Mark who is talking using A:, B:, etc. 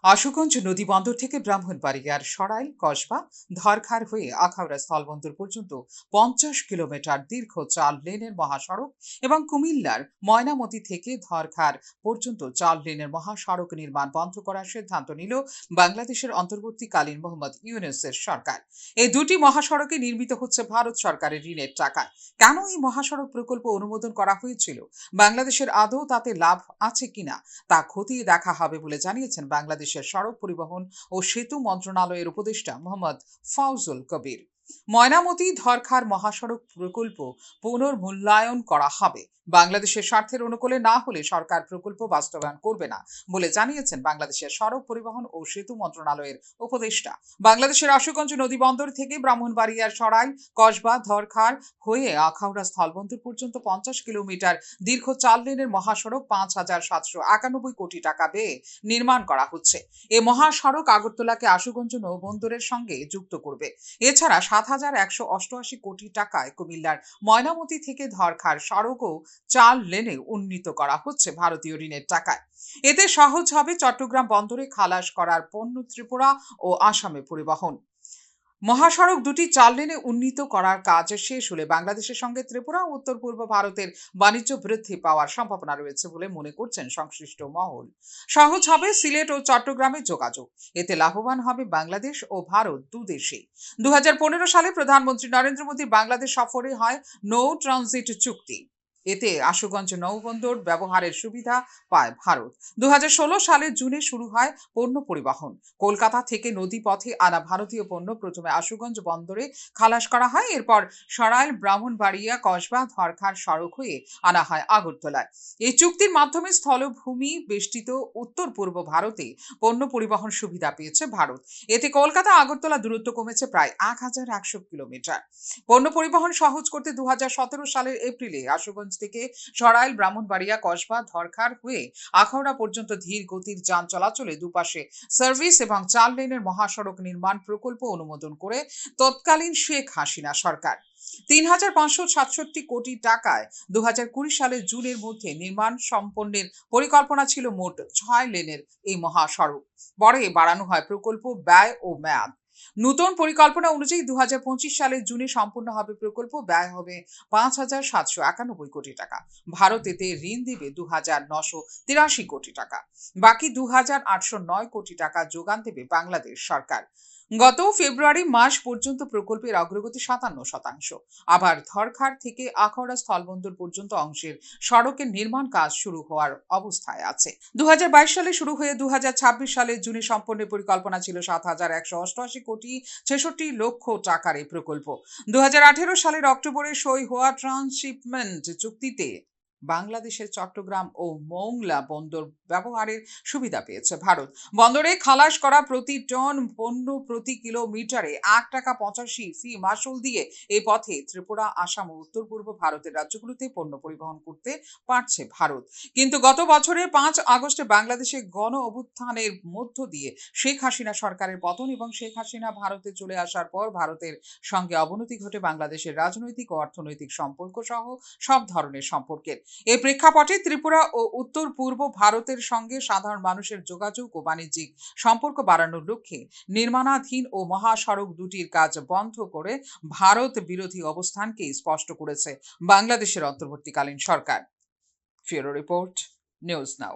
A: আশুগঞ্জ নদীবন্দর থেকে ব্রাহ্মণবাড়িয়ার সরাইল, কসবা, ধরখার হয়ে আখাউড়া স্থলবন্দর পর্যন্ত ৫০ কিলোমিটার দীর্ঘ ৪ লেনের মহাসড়ক এবং কুমিল্লার ময়নামতি থেকে ধরখার পর্যন্ত ৪ লেনের মহাসড়ক নির্মাণ বন্ধ করার সিদ্ধান্ত নিল বাংলাদেশের অন্তর্বর্তীকালীন মোহাম্মদ ইউনূসের সরকার। এই দুটি মহাসড়কে নির্মিত হচ্ছে ভারত সরকারের ঋণের টাকায়। কেন এই মহাসড়ক প্রকল্প অনুমোদন করা হয়েছিল, বাংলাদেশের আদৌ তাতে লাভ আছে কিনা তা খতিয়ে দেখা হবে বলে জানিয়েছেন বাংলাদেশের সড়ক পরিবহন ও সেতু মন্ত্রণালয়ের উপদেষ্টা মোহাম্মদ ফাউজুল কবির। ময়নামতি ধরখার মহাসড়ক প্রকল্প পুনর্মূল্যায়ন করা হবে। বাংলাদেশের স্বার্থের অনুকূলে না হলে সরকার প্রকল্প বাস্তবায়ন করবে না বলে জানিয়েছেন বাংলাদেশের সড়ক পরিবহন ও সেতু মন্ত্রণালয়ের উপদেষ্টা। বাংলাদেশের আশুগঞ্জ নদীবন্দর থেকে ব্রাহ্মণবাড়িয়ার সরাইল, কসবা, ধরখার হয়ে আখাউড়া স্থলবন্দর পর্যন্ত ৫০ কিলোমিটার দীর্ঘ ৪ লেনের মহাসড়ক ৫,৭৯১ কোটি টাকা ব্যয়ে নির্মাণ করা হচ্ছে। এ মহাসড়ক আগরতলাকে আশুগঞ্জ নৌবন্দরের সঙ্গে যুক্ত করবে। এছাড়া ৭,১৮৮ কোটি টাকায় কুমিল্লার ময়নামতি থেকে ধরখার সড়কও ৪ লেনে উন্নীত করা হচ্ছে ভারতীয় ঋণের টাকায়। এতে সহজ হবে চট্টগ্রাম বন্দরে খালাস করার পণ্য ত্রিপুরা ও আসামে পরিবহন। মহাসড়ক দুটি ৪ লেনে উন্নীত করার কাজ শেষ হলে বাংলাদেশের সঙ্গে ত্রিপুরা ও উত্তর পূর্ব ভারতের বাণিজ্য বৃদ্ধি পাওয়ার সম্ভাবনা রয়েছে বলে মনে করছেন সংশ্লিষ্ট মহল। সহজ হবে সিলেট ও চট্টগ্রামের যোগাযোগ। এতে লাভবান হবে বাংলাদেশ ও ভারত দুদেশেই। ২০১৫ সালে প্রধানমন্ত্রী নরেন্দ্র মোদী বাংলাদেশ সফরে হয় নৌ ট্রানজিট চুক্তি। এতে আশুগঞ্জ নৌবন্দর ব্যবহারের সুবিধা পায় ভারত। ২০১৬ সালের জুনে শুরু হয় পণ্য পরিবহন। কলকাতা থেকে নদীপথে আনা ভারতীয় পণ্য প্রথমে আশুগঞ্জ বন্দরে খালাস করা হয়। এরপর সরাইল, ব্রাহ্মণবাড়িয়া, কসবা, ধরখার সড়ক হয়ে আনা হয় আগরতলায়। এই চুক্তির মাধ্যমে স্থলভূমি বেষ্টিত উত্তর পূর্ব ভারতে পণ্য পরিবহন সুবিধা পেয়েছে ভারত। এতে কলকাতা আগরতলা দূরত্ব কমেছে প্রায় ১,১০০ কিলোমিটার। পণ্য পরিবহন সহজ করতে ২০১৭ সালের এপ্রিলে আশুগঞ্জ থেকে সরাইল, ব্রাহ্মণবাড়িয়া, কসবা, ধরখার হয়ে আখাউড়া পর্যন্ত ধীর গতির যান চলাচলে দুপাশে সার্ভিস এবং ৪ লেনের মহাসড়ক নির্মাণ প্রকল্প অনুমোদন করে তৎকালীন শেখ হাসিনা সরকার। ৩,৫৬৭ কোটি টাকায় ২০২০ সালের জুনের মধ্যে নির্মাণ সম্পন্নের পরিকল্পনা ছিল মোট ৬ লেনের এই মহাসড়ক। পরে বাড়ানো হয় প্রকল্প ব্যয় ও মেয়াদ। নতুন পরিকল্পনা অনুযায়ী ২০২৫ সালের জুনে সম্পূর্ণ হবে প্রকল্প। ব্যয় হবে ৫,৭৯১ কোটি টাকা। ভারত এতে ঋণ দেবে ২,৯৮৩ কোটি টাকা। বাকি ২,৮০৯ কোটি টাকা যোগান দেবে বাংলাদেশ সরকার। গত ফেব্রুয়ারি মাস পর্যন্ত প্রকল্পের অগ্রগতি ৫৭%। আবার ধরখার থেকে আখাউড়া স্থলবন্দর পর্যন্ত অংশের সড়কের নির্মাণ কাজ শুরু হওয়ার অবস্থায় আছে। ২০২২ সালে শুরু হয়ে ২০২৬ সালের জুনে সম্পন্নের পরিকল্পনা ছিল ৭,১৮৮ কোটি ৬৬ লক্ষ টাকার এই প্রকল্প। ২০১৮ সালের অক্টোবরে সই হওয়া ট্রান্সশিপমেন্ট চুক্তিতে বাংলাদেশের চট্টগ্রাম ও মোংলা বন্দর ব্যবহারের সুবিধা পেয়েছে ভারত। বন্দরে খালাস করা প্রতি টন পণ্য প্রতি কিলোমিটারে ৮ টাকা ৮৫ ফি মাসুল দিয়ে এই পথে ত্রিপুরা, আসাম ও উত্তর পূর্ব ভারতের রাজ্যগুলোতে পণ্য পরিবহন করতে পারছে ভারত। কিন্তু গত বছরের ৫ আগস্টে বাংলাদেশে গণ অভ্যুত্থানের মধ্য দিয়ে শেখ হাসিনা সরকারের পতন এবং শেখ হাসিনা ভারতে চলে আসার পর ভারতের সঙ্গে অবনতি ঘটে বাংলাদেশের রাজনৈতিক ও অর্থনৈতিক সম্পর্ক সহ সব ধরনের সম্পর্কের। এই প্রেক্ষাপটে ত্রিপুরা ও উত্তর পূর্ব ভারতের সঙ্গে সাধারণ মানুষের যোগাযোগ ও বাণিজ্যিক সম্পর্ক বাড়ানোর লক্ষ্যে নির্মাণাধীন ও মহাসড়ক দুটির কাজ বন্ধ করে ভারত বিরোধী অবস্থানকে স্পষ্ট করেছে বাংলাদেশের অন্তর্বর্তীকালীন সরকার। ফিউরো রিপোর্ট, নিউজ নাও।